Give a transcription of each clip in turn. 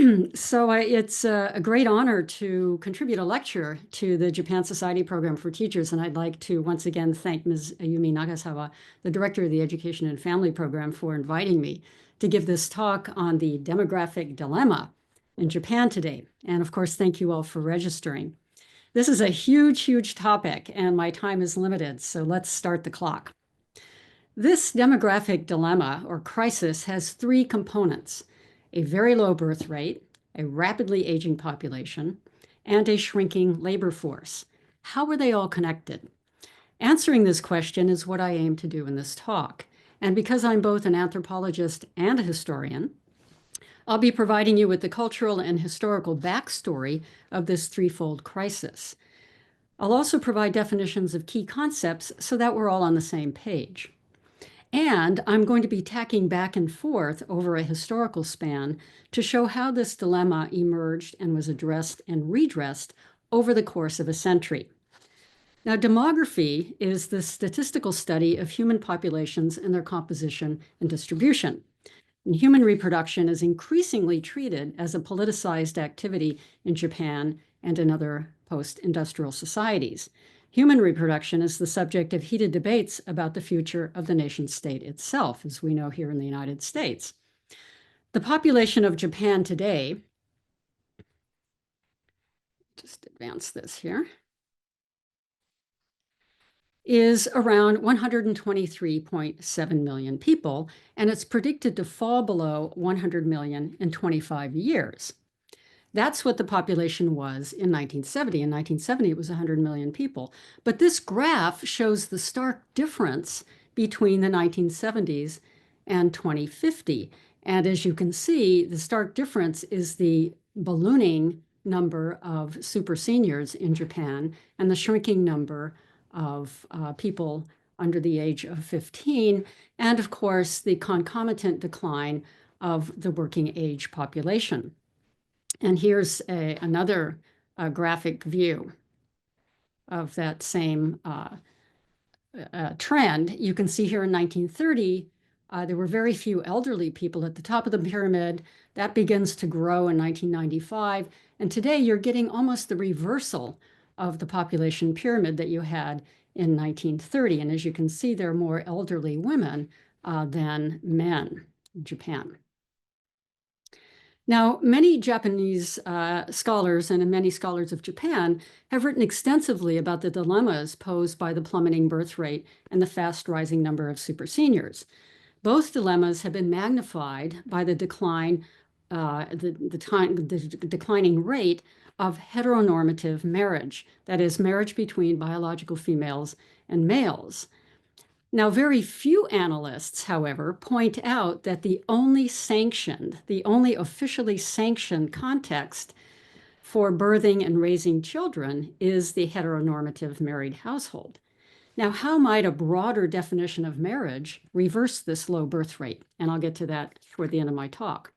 It's a great honor to contribute a lecture to the Japan Society Program for Teachers, and I'd like to once again thank Ms. Ayumi Nagasawa, the Director of the Education and Family Program, for inviting me to give this talk on the demographic dilemma in Japan today. And of course, thank you all for registering. This is a huge, huge topic, and my time is limited, so let's start the clock. This demographic dilemma or crisis has three components: a very low birth rate, a rapidly aging population, and a shrinking labor force. How are they all connected? Answering this question is what I aim to do in this talk. And because I'm both an anthropologist and a historian, I'll be providing you with the cultural and historical backstory of this threefold crisis. I'll also provide definitions of key concepts so that we're all on the same page. And I'm going to be tacking back and forth over a historical span to show how this dilemma emerged and was addressed and redressed over the course of a century. Now, demography is the statistical study of human populations and their composition and distribution. And human reproduction is increasingly treated as a politicized activity in Japan and in other post-industrial societies. Human reproduction is the subject of heated debates about the future of the nation state itself, as we know here in the United States. The population of Japan today, just advance this here, is around 123.7 million people, and it's predicted to fall below 100 million in 25 years. That's what the population was in 1970. In 1970, it was 100 million people. But this graph shows the stark difference between the 1970s and 2050. And as you can see, the stark difference is the ballooning number of super seniors in Japan and the shrinking number of people under the age of 15, and of course, the concomitant decline of the working age population. And here's another graphic view of that same trend. You can see here in 1930, there were very few elderly people at the top of the pyramid. That begins to grow in 1995. And today you're getting almost the reversal of the population pyramid that you had in 1930. And as you can see, there are more elderly women than men in Japan. Now, many Japanese scholars and many scholars of Japan have written extensively about the dilemmas posed by the plummeting birth rate and the fast rising number of super seniors. Both dilemmas have been magnified by the declining rate of heteronormative marriage, that is, marriage between biological females and males. Now, very few analysts, however, point out that the only officially sanctioned context for birthing and raising children is the heteronormative married household. Now, how might a broader definition of marriage reverse this low birth rate? And I'll get to that toward the end of my talk.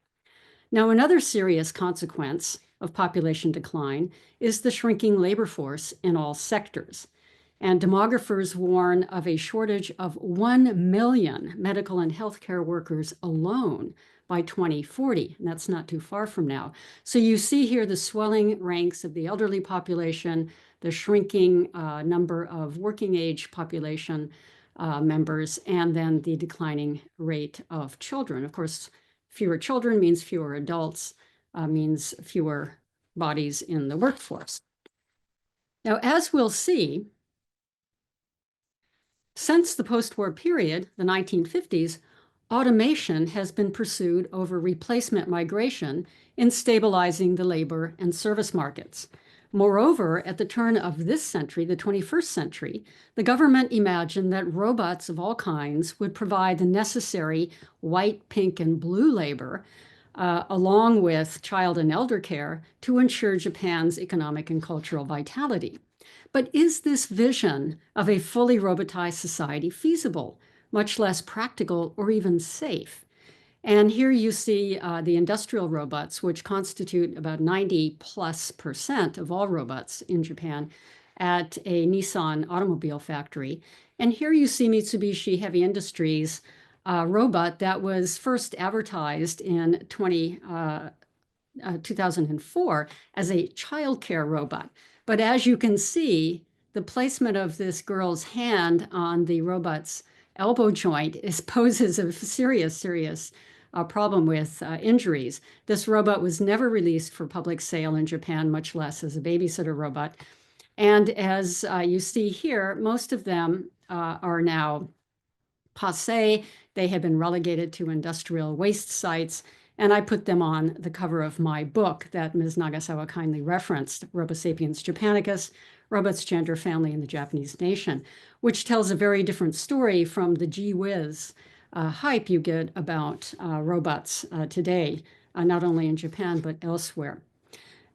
Now, another serious consequence of population decline is the shrinking labor force in all sectors. And demographers warn of a shortage of 1 million medical and healthcare workers alone by 2040. And that's not too far from now. So you see here the swelling ranks of the elderly population, the shrinking number of working age population members, and then the declining rate of children. Of course, fewer children means fewer adults, means fewer bodies in the workforce. Now, as we'll see, since the post-war period, the 1950s, automation has been pursued over replacement migration in stabilizing the labor and service markets. Moreover, at the turn of this century, the 21st century, the government imagined that robots of all kinds would provide the necessary white, pink, and blue labor, along with child and elder care, to ensure Japan's economic and cultural vitality. But is this vision of a fully robotized society feasible, much less practical or even safe? And here you see the industrial robots, which constitute about 90+% of all robots in Japan, at a Nissan automobile factory. And here you see Mitsubishi Heavy Industries robot that was first advertised in 2011 2004 as a childcare robot. But as you can see, the placement of this girl's hand on the robot's elbow joint poses a serious problem with injuries. This robot was never released for public sale in Japan, much less as a babysitter robot. And as you see here, most of them are now passé. They have been relegated to industrial waste sites. And I put them on the cover of my book that Ms. Nagasawa kindly referenced, Robosapiens Japanicus, Robots, Gender, Family, and the Japanese Nation, which tells a very different story from the gee whiz hype you get about robots today, not only in Japan, but elsewhere.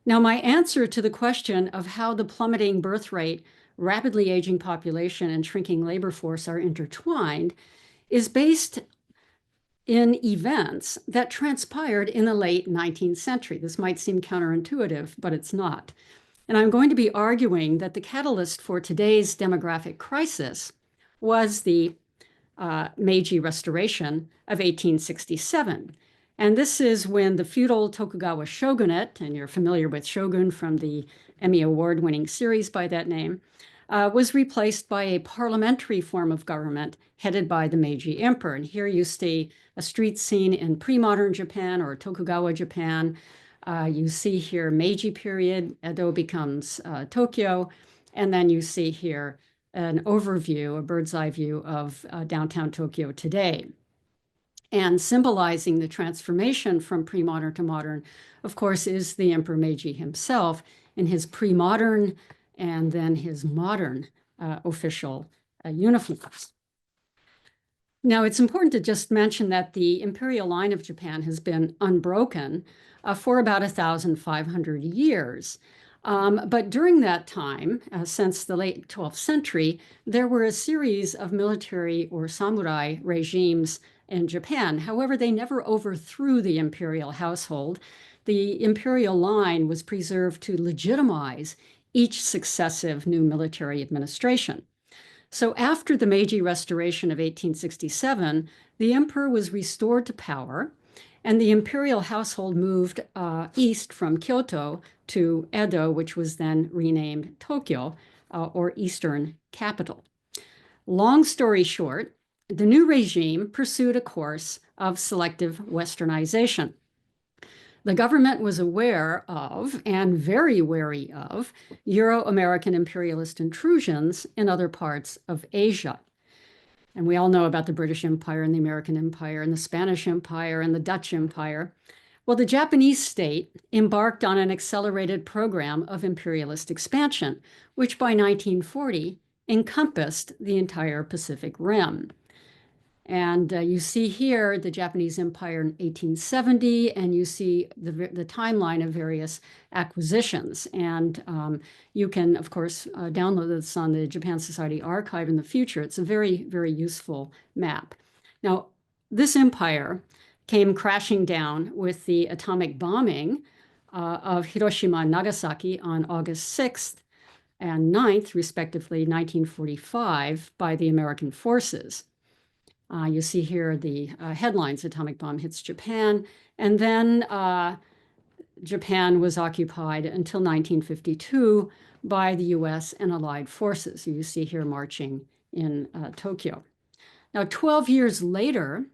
Now, my answer to the question of how the plummeting birth rate, rapidly aging population, and shrinking labor force are intertwined is based in events that transpired in the late 19th century. This might seem counterintuitive, but it's not. And I'm going to be arguing that the catalyst for today's demographic crisis was the Meiji Restoration of 1867. And this is when the feudal Tokugawa shogunate, and you're familiar with Shogun from the Emmy Award-winning series by that name, was replaced by a parliamentary form of government headed by the Meiji Emperor. And here you see a street scene in pre-modern Japan or Tokugawa Japan. You see here Meiji period, Edo becomes Tokyo, and then you see here an overview, a bird's eye view of downtown Tokyo today. And symbolizing the transformation from pre-modern to modern, of course, is the Emperor Meiji himself in his pre-modern and then his modern official uniforms. Now, it's important to just mention that the imperial line of Japan has been unbroken for about 1,500 years. But during that time, since the late 12th century, there were a series of military or samurai regimes in Japan. However, they never overthrew the imperial household. The imperial line was preserved to legitimize each successive new military administration. So after the Meiji Restoration of 1867, the emperor was restored to power, and the imperial household moved east from Kyoto to Edo, which was then renamed Tokyo, or Eastern Capital. Long story short, the new regime pursued a course of selective westernization. The government was aware of, and very wary of, Euro-American imperialist intrusions in other parts of Asia. And we all know about the British Empire and the American Empire and the Spanish Empire and the Dutch Empire. Well, the Japanese state embarked on an accelerated program of imperialist expansion, which by 1940 encompassed the entire Pacific Rim. And you see here the Japanese Empire in 1870, and you see the timeline of various acquisitions. And you can, of course, download this on the Japan Society archive in the future. It's a very, very useful map. Now, this empire came crashing down with the atomic bombing of Hiroshima and Nagasaki on August 6th and 9th, respectively, 1945, by the American forces. You see here the headlines, atomic bomb hits Japan, and then Japan was occupied until 1952 by the US and Allied forces. You see here marching in Tokyo. Now, 12 years later,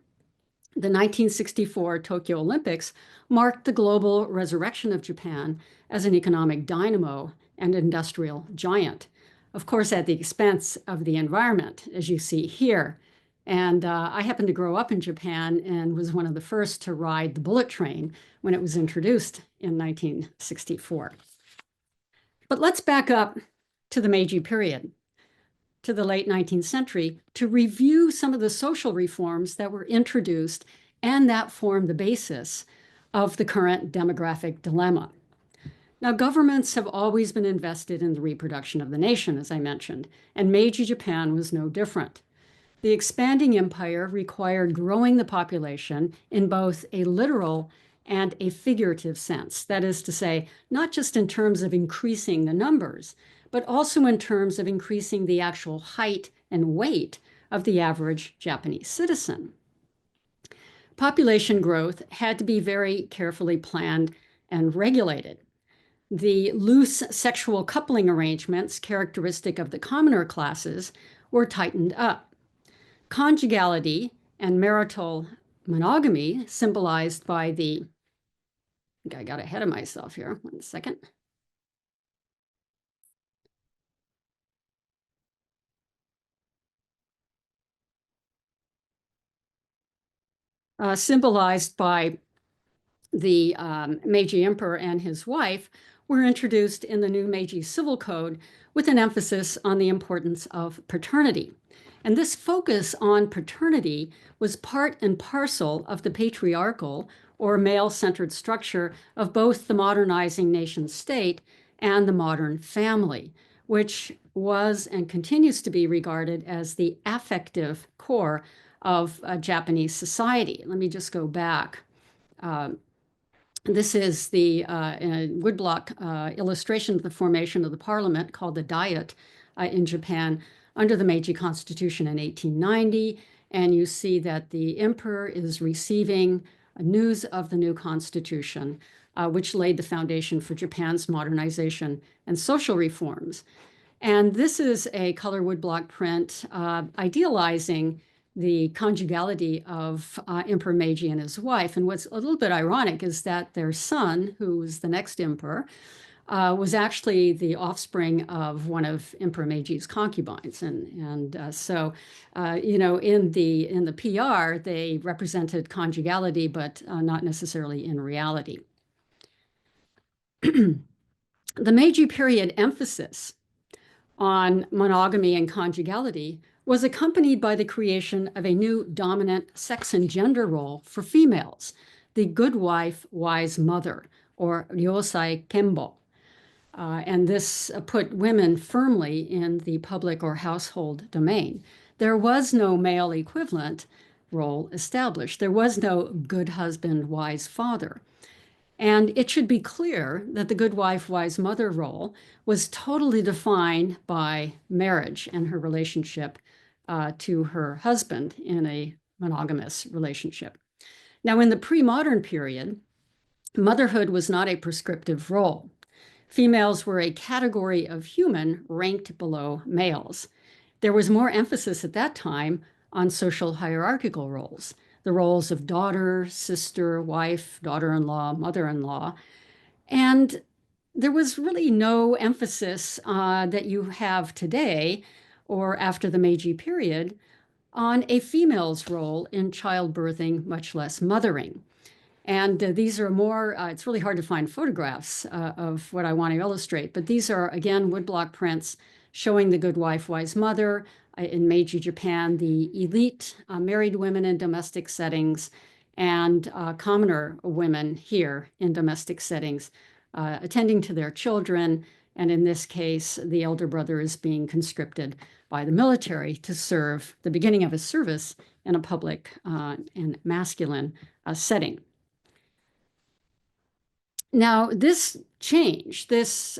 the 1964 Tokyo Olympics marked the global resurrection of Japan as an economic dynamo and industrial giant, of course, at the expense of the environment, as you see here. And I happened to grow up in Japan and was one of the first to ride the bullet train when it was introduced in 1964. But let's back up to the Meiji period, to the late 19th century, to review some of the social reforms that were introduced and that form the basis of the current demographic dilemma. Now, governments have always been invested in the reproduction of the nation, as I mentioned, and Meiji Japan was no different. The expanding empire required growing the population in both a literal and a figurative sense. That is to say, not just in terms of increasing the numbers, but also in terms of increasing the actual height and weight of the average Japanese citizen. Population growth had to be very carefully planned and regulated. The loose sexual coupling arrangements, characteristic of the commoner classes, were tightened up. Conjugality and marital monogamy, symbolized by the, I think I got ahead of myself here, 1 second. Symbolized by the Meiji Emperor and his wife, were introduced in the new Meiji Civil Code with an emphasis on the importance of paternity. And this focus on paternity was part and parcel of the patriarchal or male-centered structure of both the modernizing nation state and the modern family, which was and continues to be regarded as the affective core of Japanese society. Let me just go back. This is the woodblock illustration of the formation of the parliament called the Diet in Japan under the Meiji Constitution in 1890. And you see that the emperor is receiving news of the new constitution, which laid the foundation for Japan's modernization and social reforms. And this is a color woodblock print idealizing the conjugality of Emperor Meiji and his wife. And what's a little bit ironic is that their son, who was the next emperor, was actually the offspring of one of Emperor Meiji's concubines. So, in the PR, they represented conjugality, but not necessarily in reality. The Meiji period emphasis on monogamy and conjugality was accompanied by the creation of a new dominant sex and gender role for females, the good wife, wise mother, or ryosai kenbo. And this put women firmly in the public or household domain. There was no male equivalent role established. There was no good husband, wise father. And it should be clear that the good wife, wise mother role was totally defined by marriage and her relationship to her husband in a monogamous relationship. Now, in the pre-modern period, motherhood was not a prescriptive role. Females were a category of human ranked below males. There was more emphasis at that time on social hierarchical roles, the roles of daughter, sister, wife, daughter-in-law, mother-in-law. And there was really no emphasis that you have today or after the Meiji period on a female's role in childbirthing, much less mothering. And these are more, it's really hard to find photographs of what I want to illustrate, but these are, again, woodblock prints showing the good wife, wise mother in Meiji Japan, the elite married women in domestic settings, and commoner women here in domestic settings, attending to their children. And in this case, the elder brother is being conscripted by the military to serve the beginning of his service in a public and masculine setting. Now, this change, this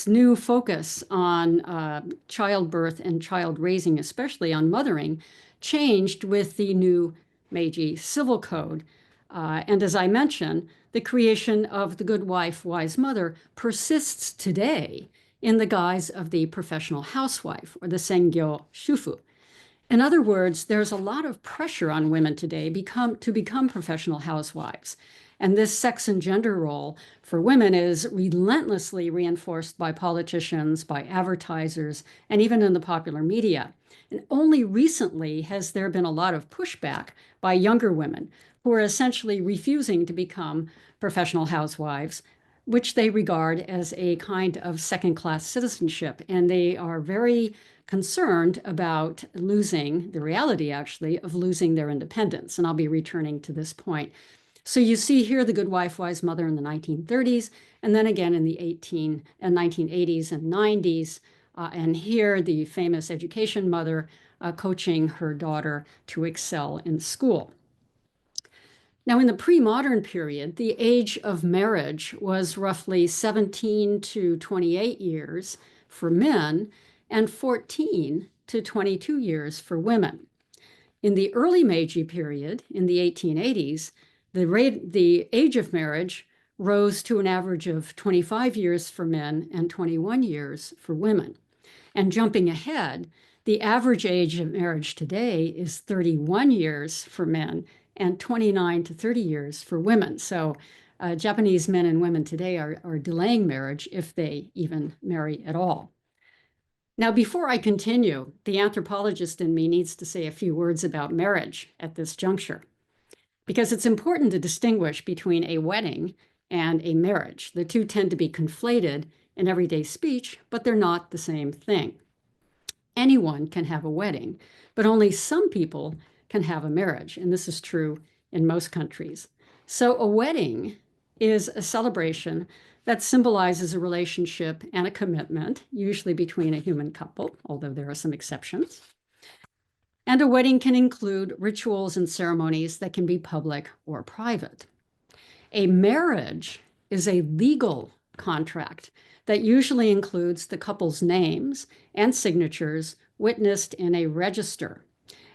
new focus on childbirth and child raising, especially on mothering, changed with the new Meiji Civil Code. And as I mentioned, the creation of the good wife, wise mother persists today in the guise of the professional housewife or the sengyo shufu. In other words, there's a lot of pressure on women today to become professional housewives. And this sex and gender role for women is relentlessly reinforced by politicians, by advertisers, and even in the popular media. And only recently has there been a lot of pushback by younger women who are essentially refusing to become professional housewives, which they regard as a kind of second-class citizenship. And they are very concerned about losing, the reality actually, of losing their independence. And I'll be returning to this point. So you see here the good wife, wise mother in the 1930s, and then again in the 1980s and 90s. And here the famous education mother coaching her daughter to excel in school. Now, in the pre-modern period, the age of marriage was roughly 17 to 28 years for men and 14 to 22 years for women. In the early Meiji period, in the 1880s, the age of marriage rose to an average of 25 years for men and 21 years for women. And jumping ahead, the average age of marriage today is 31 years for men and 29 to 30 years for women. So Japanese men and women today are delaying marriage if they even marry at all. Now, before I continue, the anthropologist in me needs to say a few words about marriage at this juncture, because it's important to distinguish between a wedding and a marriage. The two tend to be conflated in everyday speech, but they're not the same thing. Anyone can have a wedding, but only some people can have a marriage, and this is true in most countries. So a wedding is a celebration that symbolizes a relationship and a commitment, usually between a human couple, although there are some exceptions. And a wedding can include rituals and ceremonies that can be public or private. A marriage is a legal contract that usually includes the couple's names and signatures witnessed in a register.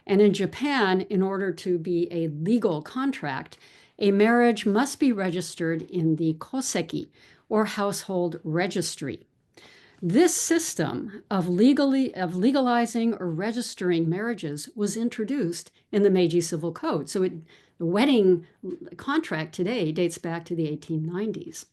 And in Japan, in order to be a legal contract, a marriage must be registered in the Koseki, or household registry. This system of legalizing or registering marriages was introduced in the Meiji Civil Code. So the wedding contract today dates back to the 1890s.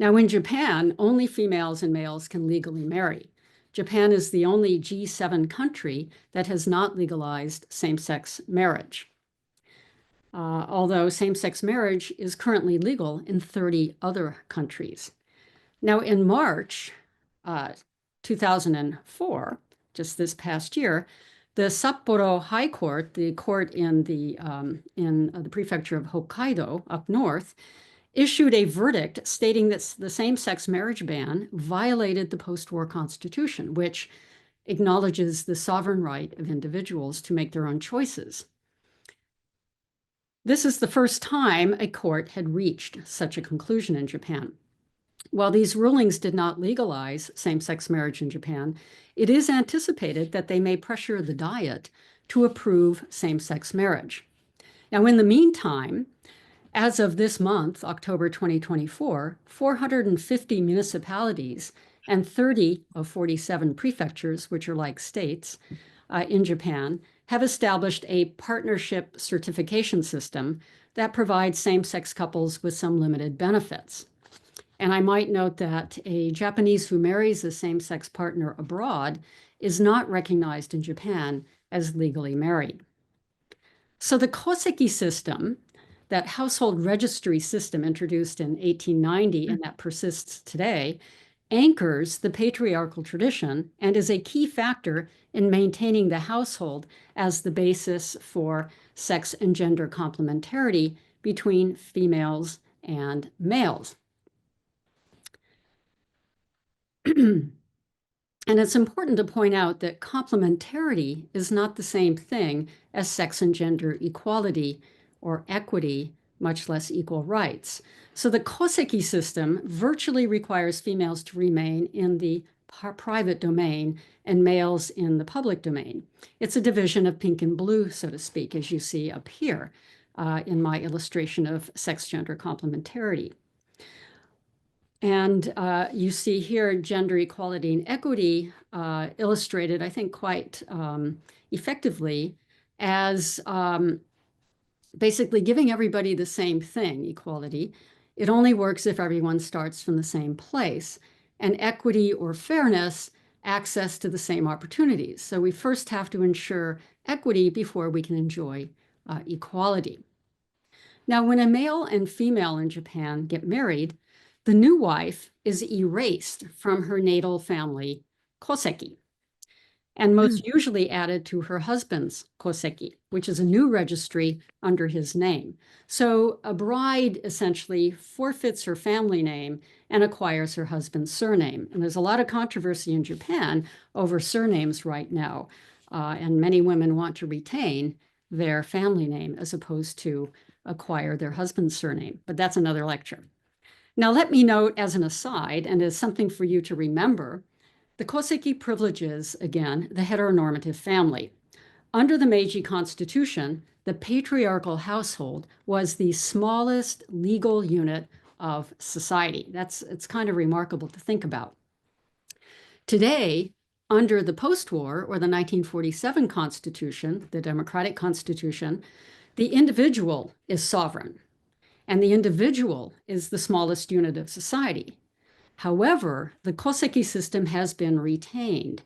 Now, in Japan, only females and males can legally marry. Japan is the only G7 country that has not legalized same-sex marriage, although same-sex marriage is currently legal in 30 other countries. Now, in March 2004, just this past year, the Sapporo High Court, the court in the prefecture of Hokkaido up north, issued a verdict stating that the same-sex marriage ban violated the post-war Constitution, which acknowledges the sovereign right of individuals to make their own choices. This is the first time a court had reached such a conclusion in Japan. While these rulings did not legalize same-sex marriage in Japan, it is anticipated that they may pressure the Diet to approve same-sex marriage. Now, in the meantime, as of this month, October 2024, 450 municipalities and 30 of 47 prefectures, which are like states in Japan, have established a partnership certification system that provides same-sex couples with some limited benefits. And I might note that a Japanese who marries a same-sex partner abroad is not recognized in Japan as legally married. So the Koseki system, that household registry system introduced in 1890 and that persists today, anchors the patriarchal tradition and is a key factor in maintaining the household as the basis for sex and gender complementarity between females and males. And it's important to point out that complementarity is not the same thing as sex and gender equality or equity, much less equal rights. So the Koseki system virtually requires females to remain in the private domain and males in the public domain. It's a division of pink and blue, so to speak, as you see up here in my illustration of sex-gender complementarity. And you see here gender equality and equity illustrated, I think, quite effectively as basically giving everybody the same thing, equality. It only works if everyone starts from the same place. And equity or fairness, access to the same opportunities. So we first have to ensure equity before we can enjoy equality. Now, when a male and female in Japan get married, the new wife is erased from her natal family, Koseki, and most usually added to her husband's Koseki, which is a new registry under his name. So a bride essentially forfeits her family name and acquires her husband's surname. And there's a lot of controversy in Japan over surnames right now. And many women want to retain their family name as opposed to acquire their husband's surname. But that's another lecture. Now, let me note as an aside, and as something for you to remember, the Koseki privileges, again, the heteronormative family. Under the Meiji Constitution, the patriarchal household was the smallest legal unit of society. It's kind of remarkable to think about. Today, under the post-war or the 1947 Constitution, the Democratic Constitution, the individual is sovereign, and the individual is the smallest unit of society. However, the Koseki system has been retained.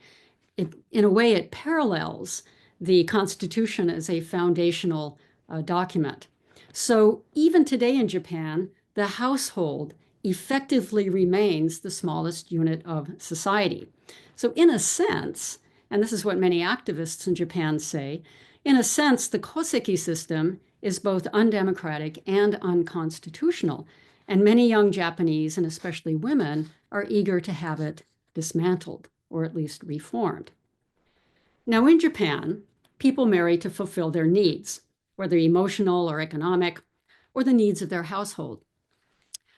In a way, it parallels the Constitution as a foundational document. So even today in Japan, the household effectively remains the smallest unit of society. So in a sense, and this is what many activists in Japan say, in a sense, the Koseki system is both undemocratic and unconstitutional, and many young Japanese, and especially women, are eager to have it dismantled, or at least reformed. Now, in Japan, people marry to fulfill their needs, whether emotional or economic, or the needs of their household.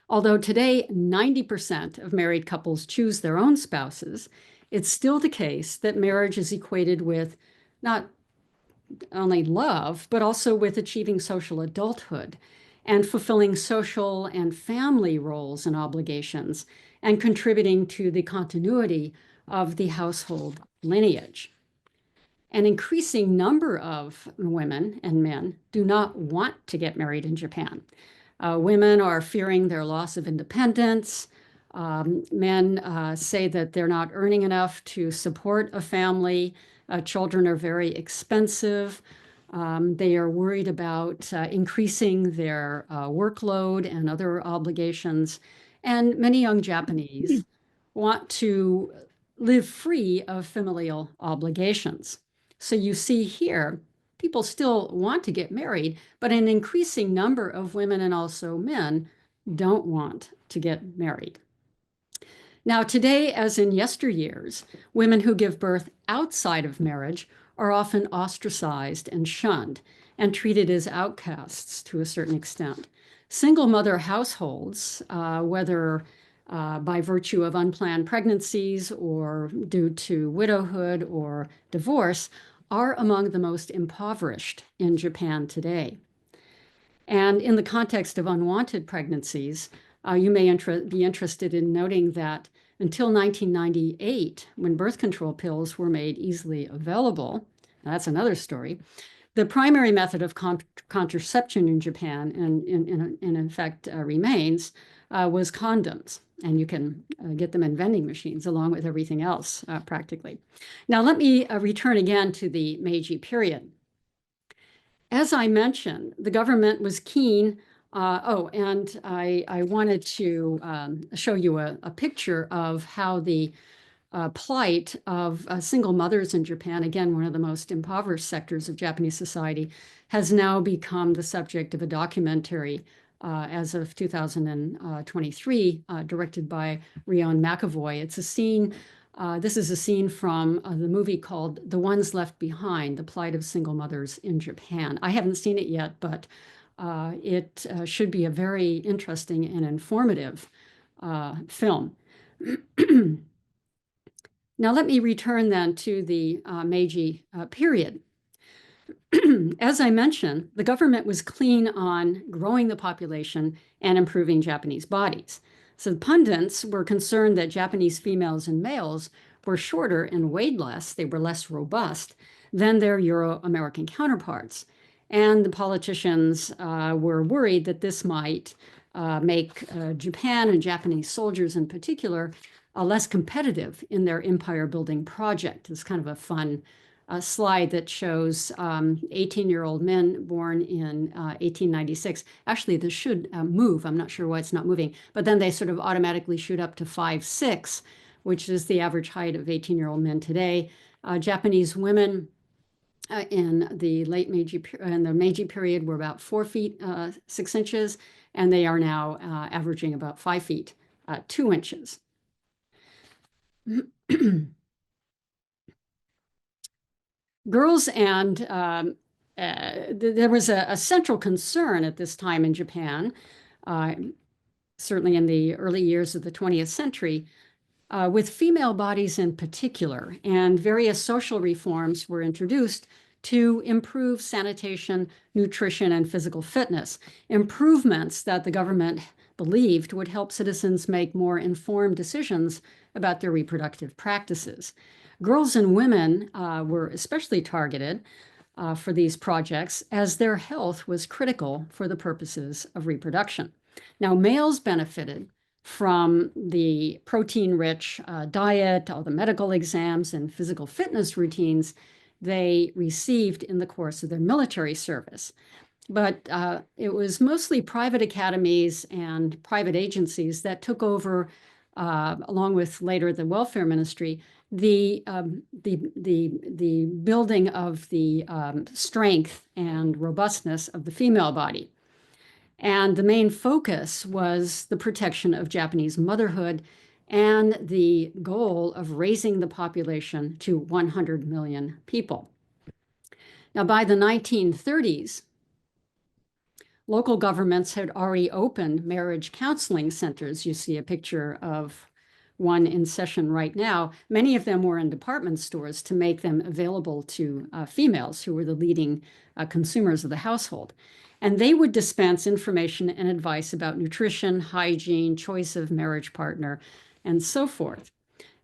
Although today 90% of married couples choose their own spouses, it's still the case that marriage is equated with not only love, but also with achieving social adulthood and fulfilling social and family roles and obligations and contributing to the continuity of the household lineage. An increasing number of women and men do not want to get married in Japan. Women are fearing their loss of independence. Men say that they're not earning enough to support a family. Children are very expensive. They are worried about increasing their workload and other obligations. And many young Japanese want to live free of familial obligations. So you see here, people still want to get married, but an increasing number of women and also men don't want to get married. Now, today, as in yesteryears, women who give birth outside of marriage are often ostracized and shunned and treated as outcasts to a certain extent. Single mother households, whether by virtue of unplanned pregnancies or due to widowhood or divorce, are among the most impoverished in Japan today. And in the context of unwanted pregnancies, you may be interested in noting that until 1998, when birth control pills were made easily available, that's another story, the primary method of contraception in Japan, and in fact remains, was condoms. And you can get them in vending machines along with everything else, practically. Now, let me return again to the Meiji period. As I mentioned, the government was keen. And I wanted to show you a picture of how the plight of single mothers in Japan, again, one of the most impoverished sectors of Japanese society, has now become the subject of a documentary as of 2023, directed by Rion McAvoy. It's a scene, this is a scene from the movie called The Ones Left Behind, The Plight of Single Mothers in Japan. I haven't seen it yet, but it should be a very interesting and informative film. Now, let me return then to the Meiji period. As I mentioned, the government was keen on growing the population and improving Japanese bodies. So the pundits were concerned that Japanese females and males were shorter and weighed less, they were less robust than their Euro-American counterparts. And the politicians were worried that this might make Japan and Japanese soldiers in particular less competitive in their empire building project. It's kind of a fun slide that shows 18-year-old men born in 1896. Actually, this should move. I'm not sure why it's not moving, but then they sort of automatically shoot up to 5'6", which is the average height of 18-year-old men today. Japanese women in the Meiji period were about 4 feet 6 inches, and they are now averaging about 5 feet 2 inches. Girls and there was a central concern at this time in Japan, certainly in the early years of the 20th century, with female bodies in particular, and various social reforms were introduced to improve sanitation, nutrition, and physical fitness, improvements that the government believed would help citizens make more informed decisions about their reproductive practices. Girls and women were especially targeted for these projects as their health was critical for the purposes of reproduction. Now, males benefited from the protein-rich diet, all the medical exams, and physical fitness routines they received in the course of their military service. But it was mostly private academies and private agencies that took over, along with later the welfare ministry, the building of the strength and robustness of the female body. And the main focus was the protection of Japanese motherhood and the goal of raising the population to 100 million people. Now, by the 1930s, local governments had already opened marriage counseling centers. You see a picture of one in session right now. Many of them were in department stores to make them available to females who were the leading consumers of the household. And they would dispense information and advice about nutrition, hygiene, choice of marriage partner, and so forth.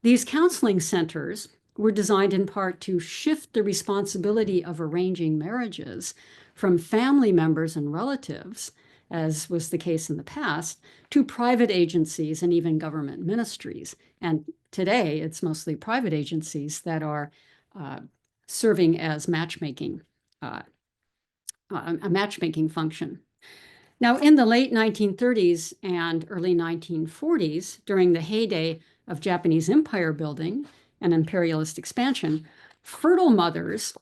These counseling centers were designed in part to shift the responsibility of arranging marriages from family members and relatives, as was the case in the past, to private agencies and even government ministries. And today, it's mostly private agencies that are serving as matchmaking, a matchmaking function. Now, in the late 1930s and early 1940s, during the heyday of Japanese empire building and imperialist expansion, fertile mothers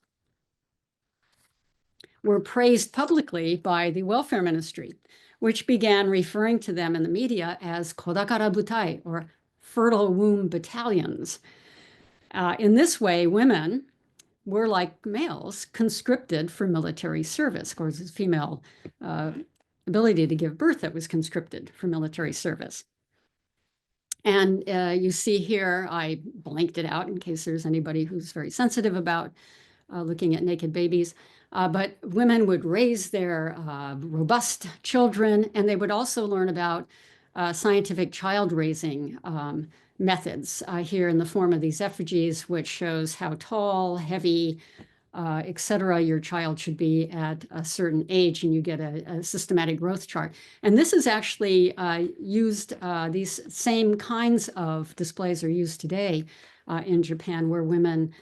were praised publicly by the welfare ministry, which began referring to them in the media as kodakara butai, or fertile womb battalions. In this way, women were, like males, conscripted for military service. Of course, it's female ability to give birth that was conscripted for military service. And you see here, I blanked it out in case there's anybody who's very sensitive about looking at naked babies. But women would raise their robust children, and they would also learn about scientific child raising methods here in the form of these effigies, which shows how tall, heavy, et cetera, your child should be at a certain age, and you get a systematic growth chart. And this is actually used, these same kinds of displays are used today in Japan, where women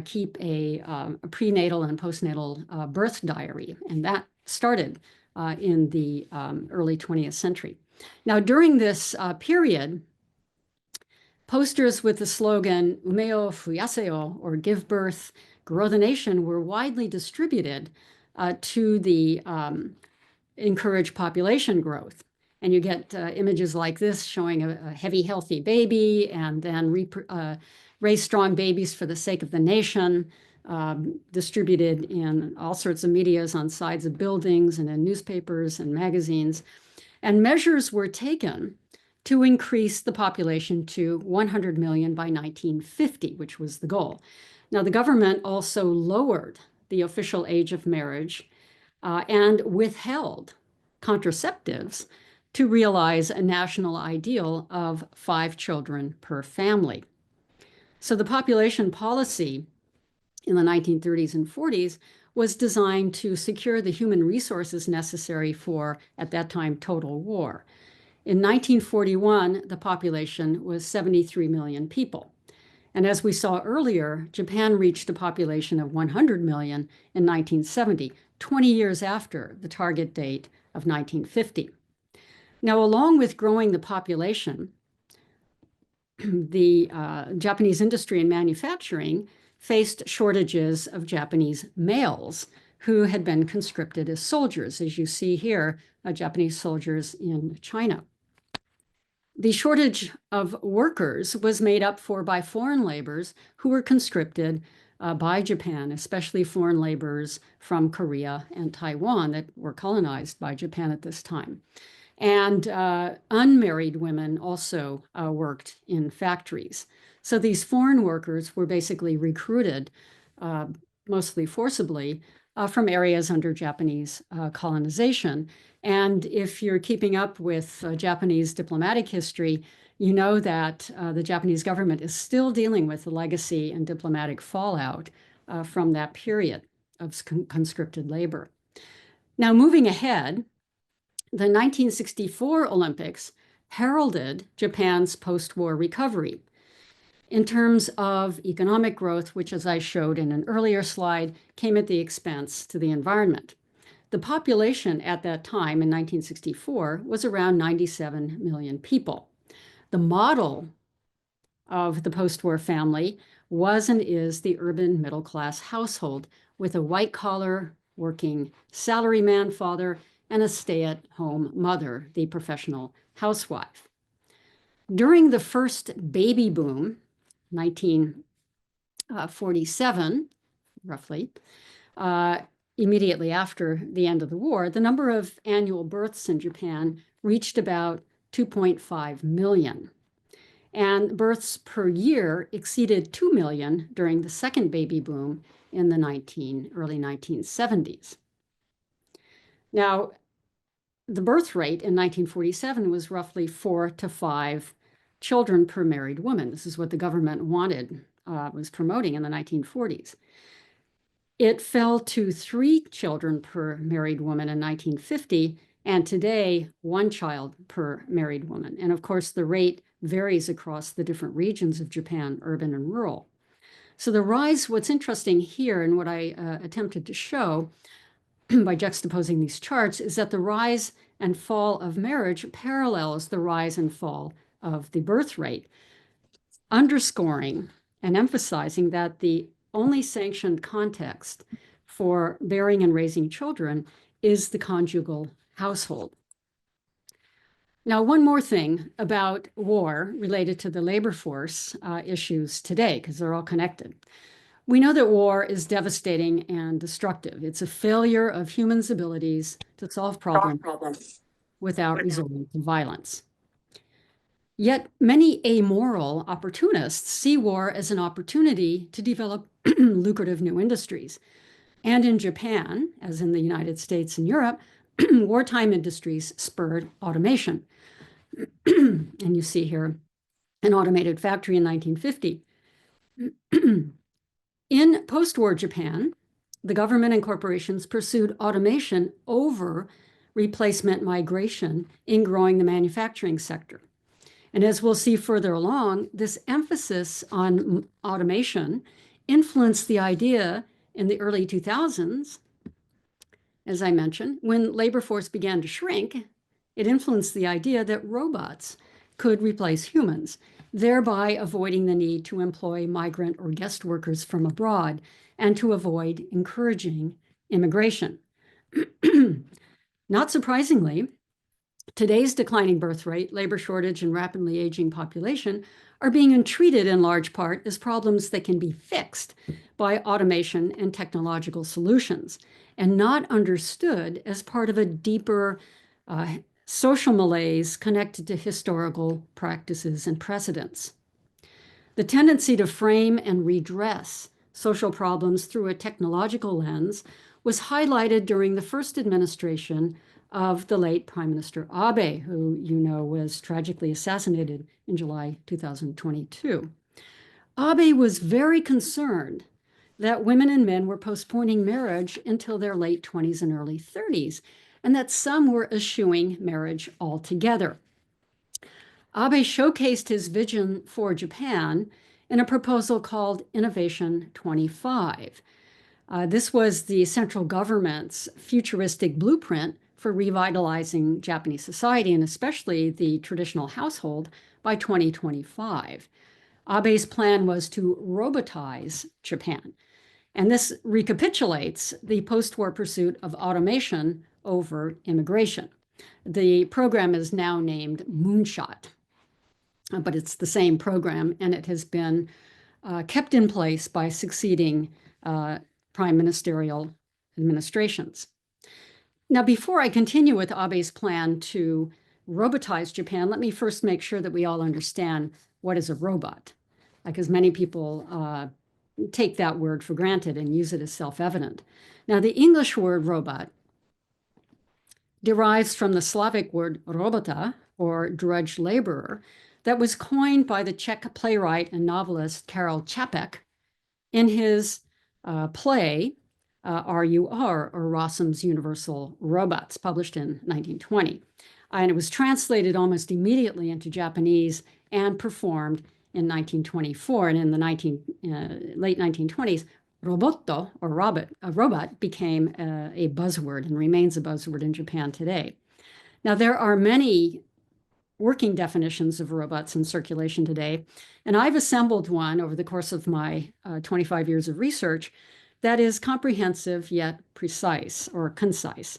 keep a prenatal and postnatal birth diary, and that started in the early 20th century. Now, during this period, posters with the slogan "Umeo Fuyaseo," or "Give Birth, Grow the Nation," were widely distributed to encourage population growth. And you get images like this showing a heavy, healthy baby, and then raise strong babies for the sake of the nation, distributed in all sorts of medias on sides of buildings and in newspapers and magazines. And measures were taken to increase the population to 100 million by 1950, which was the goal. Now, the government also lowered the official age of marriage and withheld contraceptives to realize a national ideal of 5 children per family. So the population policy in the 1930s and 40s was designed to secure the human resources necessary for, at that time, total war. In 1941, the population was 73 million people. And as we saw earlier, Japan reached a population of 100 million in 1970, 20 years after the target date of 1950. Now, along with growing the population, the Japanese industry and manufacturing faced shortages of Japanese males who had been conscripted as soldiers, as you see here, Japanese soldiers in China. The shortage of workers was made up for by foreign laborers who were conscripted by Japan, especially foreign laborers from Korea and Taiwan that were colonized by Japan at this time. And unmarried women also worked in factories. So these foreign workers were basically recruited mostly forcibly, from areas under Japanese colonization. And if you're keeping up with Japanese diplomatic history, you know that the Japanese government is still dealing with the legacy and diplomatic fallout from that period of conscripted labor. Now, moving ahead, the 1964 Olympics heralded Japan's post-war recovery in terms of economic growth, which, as I showed in an earlier slide, came at the expense to the environment. The population at that time in 1964 was around 97 million people. The model of the post-war family was and is the urban middle-class household with a white-collar working salaryman father and a stay-at-home mother, the professional housewife. During the first baby boom, 1947, roughly, immediately after the end of the war, the number of annual births in Japan reached about 2.5 million. And births per year exceeded 2 million during the second baby boom in the early 1970s. Now, the birth rate in 1947 was roughly 4 to 5 children per married woman. This is what the government was promoting in the 1940s. It fell to 3 children per married woman in 1950, and today, 1 child per married woman. And of course, the rate varies across the different regions of Japan, urban and rural. So the rise, what's interesting here and what I attempted to show by juxtaposing these charts is that the rise and fall of marriage parallels the rise and fall of the birth rate, underscoring and emphasizing that the only sanctioned context for bearing and raising children is the conjugal household. Now, one more thing about war related to the labor force issues today, because they're all connected. We know that war is devastating and destructive. It's a failure of humans' abilities to solve problems without resorting to violence. Yet many amoral opportunists see war as an opportunity to develop lucrative new industries. And in Japan, as in the United States and Europe, wartime industries spurred automation. And you see here an automated factory in 1950. In post-war Japan, the government and corporations pursued automation over replacement migration in growing the manufacturing sector. And as we'll see further along, this emphasis on automation influenced the idea in the early 2000s, as I mentioned, when labor force began to shrink, it influenced the idea that robots could replace humans, thereby avoiding the need to employ migrant or guest workers from abroad and to avoid encouraging immigration. Not surprisingly, today's declining birth rate, labor shortage, and rapidly aging population are being treated in large part as problems that can be fixed by automation and technological solutions, and not understood as part of a deeper social malaise connected to historical practices and precedents. The tendency to frame and redress social problems through a technological lens was highlighted during the first administration of the late Prime Minister Abe, who you know was tragically assassinated in July 2022. Abe was very concerned that women and men were postponing marriage until their late 20s and early 30s, and that some were eschewing marriage altogether. Abe showcased his vision for Japan in a proposal called Innovation 25. This was the central government's futuristic blueprint for revitalizing Japanese society, and especially the traditional household, by 2025. Abe's plan was to robotize Japan. And this recapitulates the post-war pursuit of automation over immigration. The program is now named Moonshot, but it's the same program, and it has been kept in place by succeeding prime ministerial administrations. Now, before I continue with Abe's plan to robotize Japan, let me first make sure that we all understand what is a robot, because many people take that word for granted and use it as self-evident. Now, the English word robot derives from the Slavic word robota, or drudge laborer, that was coined by the Czech playwright and novelist Karel Čapek in his play RUR, or Rossum's Universal Robots, published in 1920. And it was translated almost immediately into Japanese and performed in 1924. And in the late 1920s, robotto, or robot, became a buzzword and remains a buzzword in Japan today. Now, there are many working definitions of robots in circulation today, and I've assembled one over the course of my 25 years of research that is comprehensive yet precise or concise.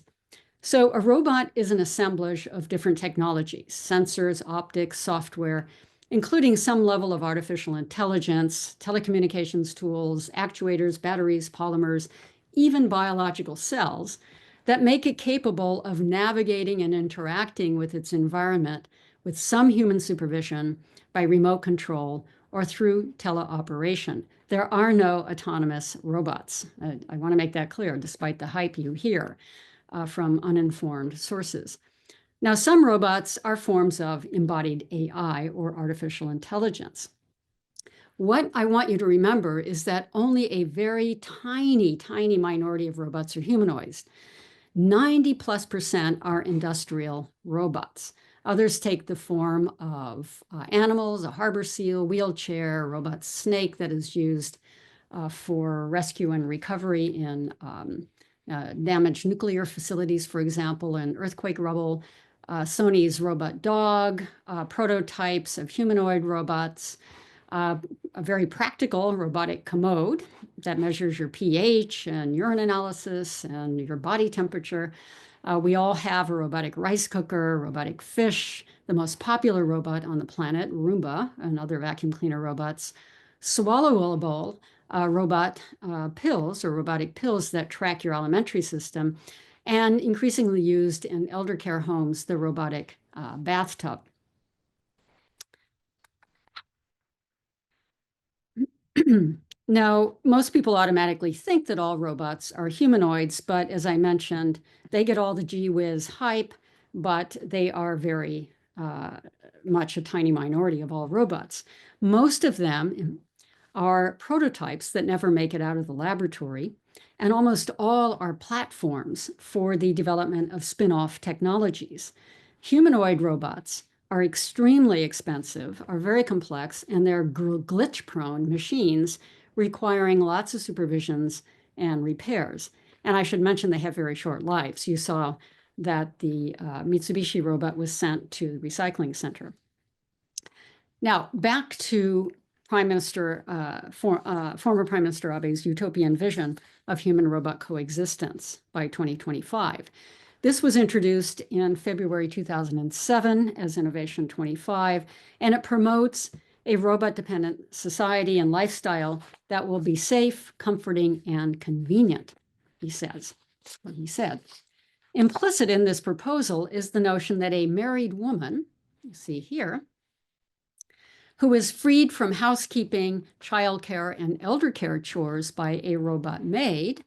So a robot is an assemblage of different technologies, sensors, optics, software, including some level of artificial intelligence, telecommunications tools, actuators, batteries, polymers, even biological cells that make it capable of navigating and interacting with its environment with some human supervision by remote control or through teleoperation. There are no autonomous robots. I want to make that clear, despite the hype you hear from uninformed sources. Now, some robots are forms of embodied AI, or artificial intelligence. What I want you to remember is that only a very tiny, tiny minority of robots are humanoids. 90+% are industrial robots. Others take the form of animals, a harbor seal, wheelchair, a robot snake that is used for rescue and recovery in damaged nuclear facilities, for example, and earthquake rubble. Sony's robot dog, prototypes of humanoid robots, a very practical robotic commode that measures your pH and urine analysis and your body temperature. We all have a robotic rice cooker, robotic fish, the most popular robot on the planet, Roomba, and other vacuum cleaner robots, swallowable robot pills, or robotic pills that track your alimentary system, and increasingly used in elder care homes, the robotic bathtub. Now, most people automatically think that all robots are humanoids, but as I mentioned, they get all the gee whiz hype, but they are very much a tiny minority of all robots. Most of them are prototypes that never make it out of the laboratory, and almost all are platforms for the development of spin-off technologies. Humanoid robots are extremely expensive, are very complex, and they're glitch-prone machines requiring lots of supervisions and repairs. And I should mention they have very short lives. You saw that the Mitsubishi robot was sent to the recycling center. Now, back to former Prime Minister Abe's utopian vision of human-robot coexistence by 2025. This was introduced in February 2007 as Innovation 25, and it promotes a robot-dependent society and lifestyle that will be safe, comforting, and convenient, he says. What he said. Implicit in this proposal is the notion that a married woman, you see here, who is freed from housekeeping, childcare, and elder care chores by a robot maid,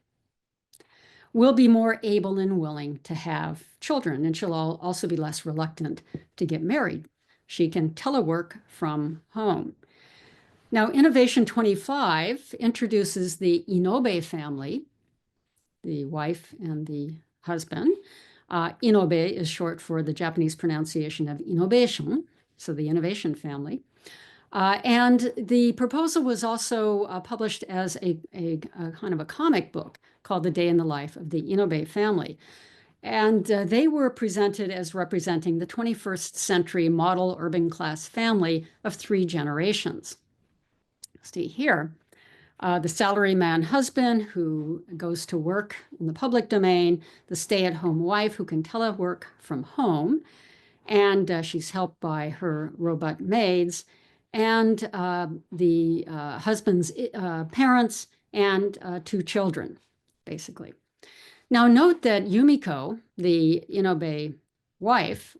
will be more able and willing to have children, and she'll also be less reluctant to get married. She can telework from home. Now, Innovation 25 introduces the Inobe family, the wife and the husband. Inobe is short for the Japanese pronunciation of innovation, so the innovation family. And the proposal was also published as a kind of a comic book called The Day in the Life of the Inobe Family. And they were presented as representing the 21st century model urban class family of 3 generations. See here, the salaryman husband who goes to work in the public domain, the stay-at-home wife who can telework from home, and she's helped by her robot maids, and the husband's parents, and 2 children, basically. Now, note that Yumiko, the Inobe wife,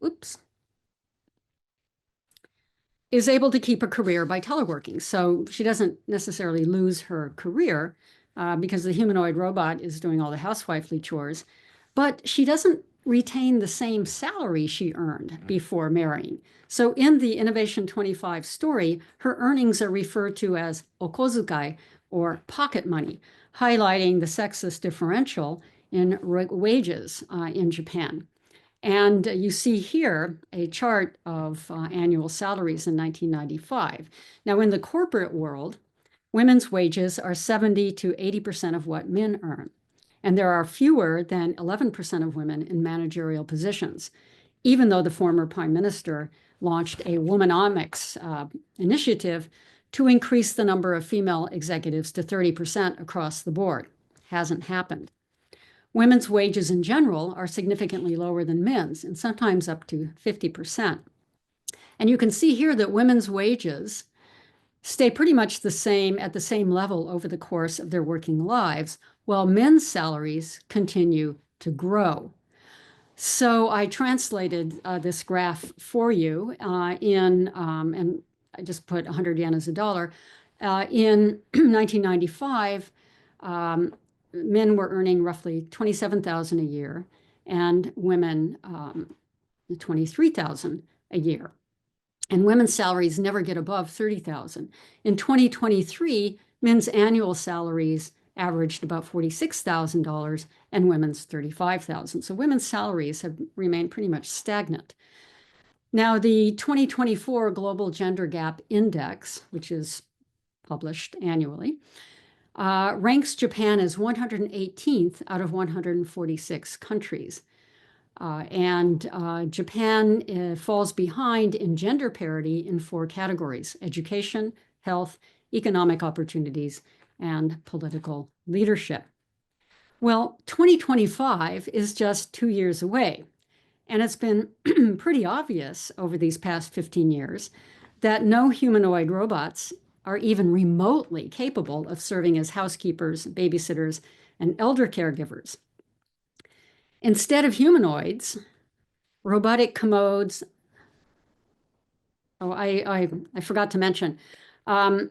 is able to keep a career by teleworking. So she doesn't necessarily lose her career because the humanoid robot is doing all the housewifely chores, but she doesn't retain the same salary she earned before marrying. So in the Innovation 25 story, her earnings are referred to as okozukai, or pocket money, highlighting the sexist differential in wages in Japan. And you see here a chart of annual salaries in 1995. Now, in the corporate world, women's wages are 70 to 80% of what men earn. And there are fewer than 11% of women in managerial positions, even though the former prime minister launched a womanomics initiative to increase the number of female executives to 30% across the board. Hasn't happened. Women's wages in general are significantly lower than men's, and sometimes up to 50%. And you can see here that women's wages stay pretty much the same at the same level over the course of their working lives, while men's salaries continue to grow. So I translated this graph for you and I just put 100 yen as a dollar. In 1995, men were earning roughly 27,000 a year and women 23,000 a year. And women's salaries never get above 30,000. In 2023, men's annual salaries averaged about $46,000 and women's 35,000. So women's salaries have remained pretty much stagnant. Now, the 2024 Global Gender Gap Index, which is published annually, ranks Japan as 118th out of 146 countries. Japan falls behind in gender parity in 4 categories: education, health, economic opportunities, and political leadership. Well, 2025 is just 2 years away, and it's been pretty obvious over these past 15 years that no humanoid robots are even remotely capable of serving as housekeepers, babysitters, and elder caregivers. Instead of humanoids, robotic commodes. Oh, I forgot to mention. Let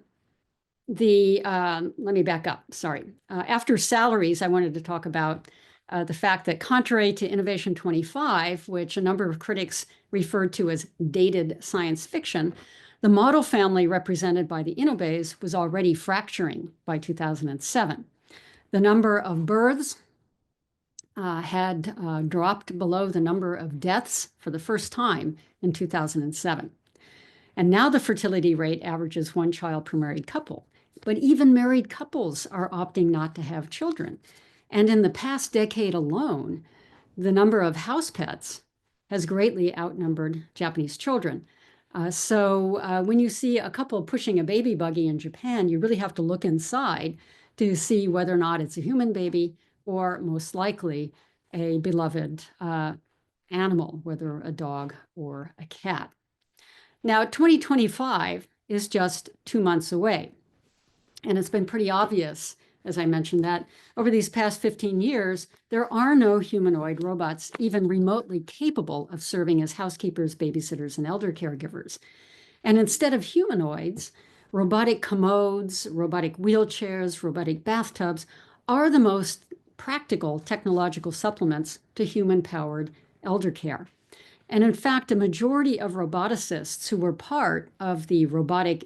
me back up. Sorry. After salaries, I wanted to talk about the fact that contrary to Innovation 25, which a number of critics referred to as dated science fiction, the model family represented by the Innobays was already fracturing by 2007. The number of births had dropped below the number of deaths for the first time in 2007. And now the fertility rate averages 1 child per married couple. But even married couples are opting not to have children. And in the past decade alone, the number of house pets has greatly outnumbered Japanese children. So when you see a couple pushing a baby buggy in Japan, you really have to look inside to see whether or not it's a human baby or most likely a beloved animal, whether a dog or a cat. Now, 2025 is just 2 months away. And it's been pretty obvious, as I mentioned, that over these past 15 years, there are no humanoid robots even remotely capable of serving as housekeepers, babysitters, and elder caregivers. And instead of humanoids, robotic commodes, robotic wheelchairs, robotic bathtubs are the most practical technological supplements to human-powered elder care. And in fact, a majority of roboticists who were part of the robotic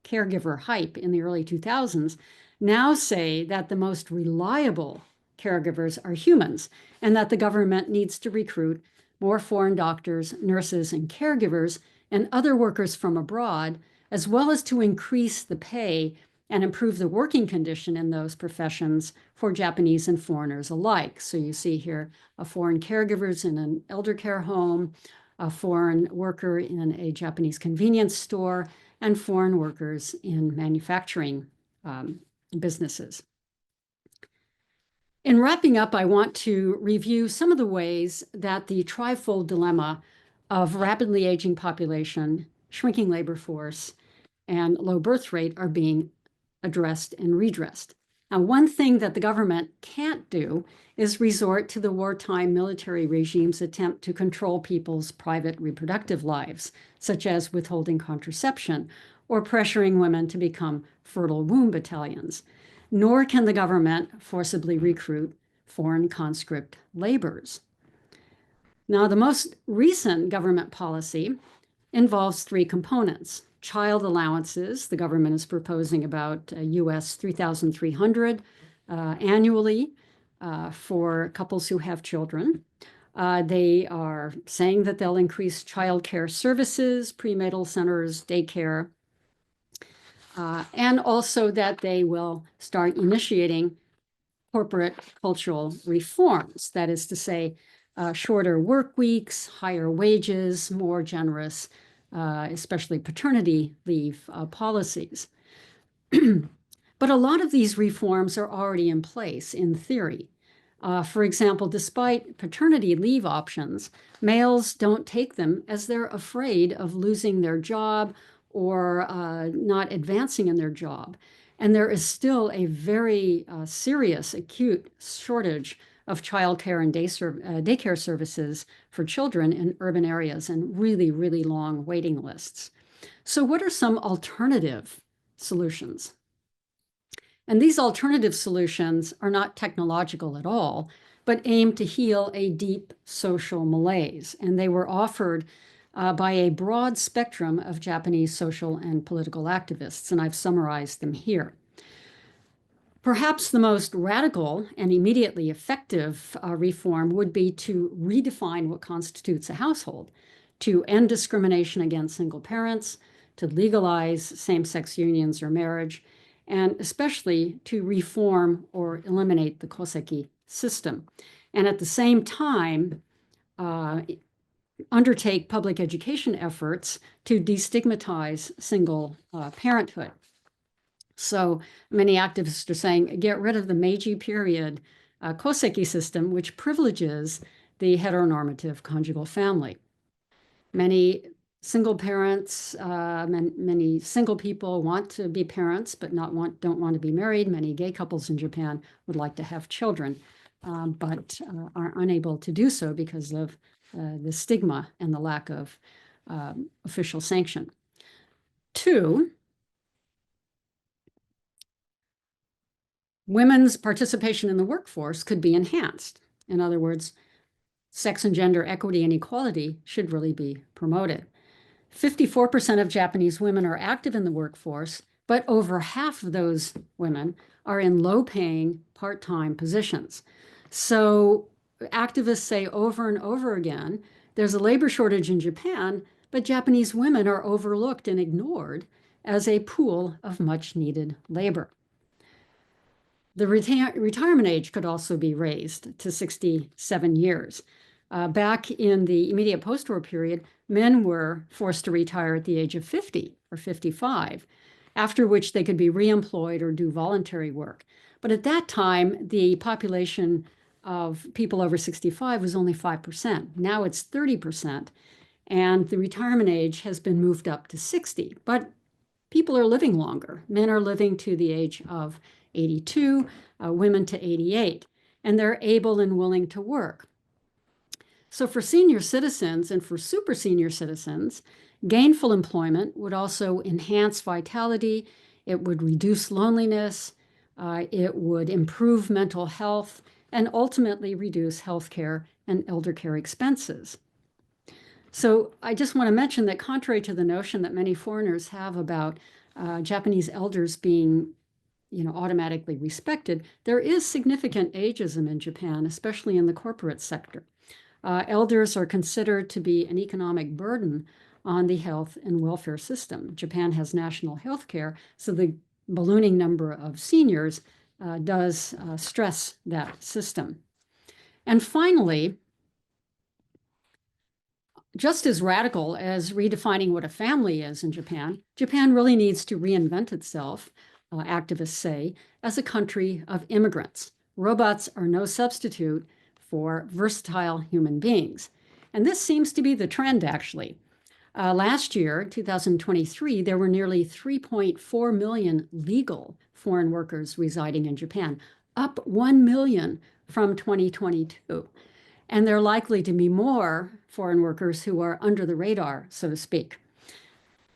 caregiver hype in the early 2000s now say that the most reliable caregivers are humans and that the government needs to recruit more foreign doctors, nurses, and caregivers and other workers from abroad, as well as to increase the pay and improve the working condition in those professions for Japanese and foreigners alike. So you see here a foreign caregivers in an elder care home, a foreign worker in a Japanese convenience store, and foreign workers in manufacturing businesses. In wrapping up, I want to review some of the ways that the trifold dilemma of rapidly aging population, shrinking labor force, and low birth rate are being addressed and redressed. Now, one thing that the government can't do is resort to the wartime military regime's attempt to control people's private reproductive lives, such as withholding contraception or pressuring women to become fertile womb battalions. Nor can the government forcibly recruit foreign conscript laborers. Now, the most recent government policy involves three components. Child allowances, the government is proposing about US 3,300 annually for couples who have children. They are saying that they'll increase child care services, prenatal centers, daycare, and also that they will start initiating corporate cultural reforms. That is to say, shorter work weeks, higher wages, more generous, especially paternity leave policies. But a lot of these reforms are already in place in theory. For example, despite paternity leave options, males don't take them as they're afraid of losing their job or not advancing in their job. And there is still a very serious, acute shortage of childcare and daycare services for children in urban areas and really, really long waiting lists. So what are some alternative solutions? And these alternative solutions are not technological at all, but aim to heal a deep social malaise. And they were offered by a broad spectrum of Japanese social and political activists, and I've summarized them here. Perhaps the most radical and immediately effective reform would be to redefine what constitutes a household, to end discrimination against single parents, to legalize same-sex unions or marriage, and especially to reform or eliminate the Koseki system. And at the same time, undertake public education efforts to destigmatize single parenthood. So many activists are saying, get rid of the Meiji period Koseki system, which privileges the heteronormative conjugal family. Many single parents, many single people want to be parents, but don't want to be married. Many gay couples in Japan would like to have children, but are unable to do so because of the stigma and the lack of official sanction. Two, women's participation in the workforce could be enhanced. In other words, sex and gender equity and equality should really be promoted. 54% of Japanese women are active in the workforce, but over half of those women are in low-paying, part-time positions. So activists say over and over again, there's a labor shortage in Japan, but Japanese women are overlooked and ignored as a pool of much-needed labor. The retirement age could also be raised to 67 years. Back in the immediate post-war period, men were forced to retire at the age of 50 or 55, after which they could be reemployed or do voluntary work. But at that time, the population of people over 65 was only 5%. Now it's 30%, and the retirement age has been moved up to 60. But people are living longer. Men are living to the age of 82, women to 88, and they're able and willing to work. So for senior citizens and for super senior citizens, gainful employment would also enhance vitality. It would reduce loneliness. It would improve mental health and ultimately reduce healthcare and elder care expenses. So I just want to mention that contrary to the notion that many foreigners have about Japanese elders being automatically respected, there is significant ageism in Japan, especially in the corporate sector. Elders are considered to be an economic burden on the health and welfare system. Japan has national health care, so the ballooning number of seniors does stress that system. And finally, just as radical as redefining what a family is in Japan, Japan really needs to reinvent itself, activists say, as a country of immigrants. Robots are no substitute for versatile human beings. And this seems to be the trend, actually. Last year, 2023, there were nearly 3.4 million legal foreign workers residing in Japan, up 1 million from 2022. And there are likely to be more foreign workers who are under the radar, so to speak.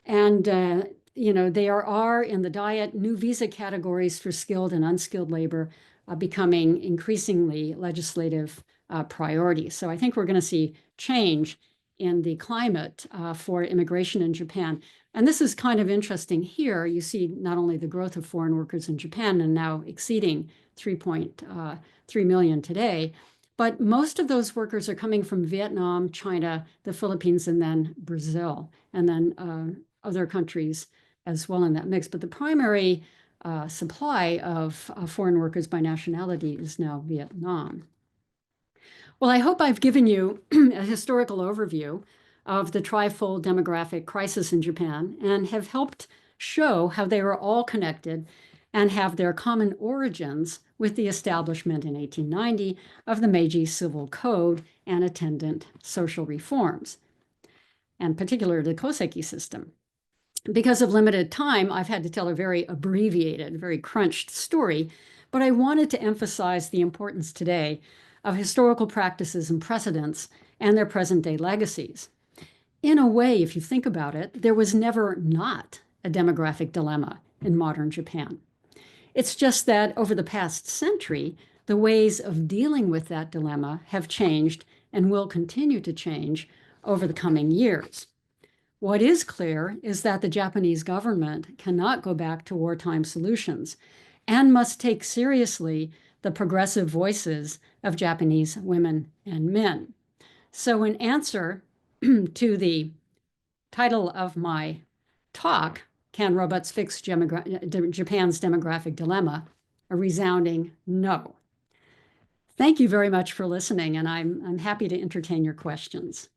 And, there are in the diet new visa categories for skilled and unskilled labor becoming increasingly legislative priorities. So I think we're going to see change in the climate for immigration in Japan. And this is kind of interesting here. You see not only the growth of foreign workers in Japan and now exceeding 3.3 million today, but most of those workers are coming from Vietnam, China, the Philippines, and then Brazil, and then other countries as well in that mix. But the primary supply of foreign workers by nationality is now Vietnam. Well, I hope I've given you a historical overview of the trifold demographic crisis in Japan and have helped show how they are all connected and have their common origins with the establishment in 1890 of the Meiji Civil Code and attendant social reforms, and particularly the Koseki system. Because of limited time, I've had to tell a very abbreviated, very crunched story, but I wanted to emphasize the importance today of historical practices and precedents and their present-day legacies. In a way, if you think about it, there was never not a demographic dilemma in modern Japan. It's just that over the past century, the ways of dealing with that dilemma have changed and will continue to change over the coming years. What is clear is that the Japanese government cannot go back to wartime solutions and must take seriously the progressive voices of Japanese women and men. So in answer to the title of my talk, Can Robots Fix Japan's Demographic Dilemma? A resounding no. Thank you very much for listening, and I'm happy to entertain your questions.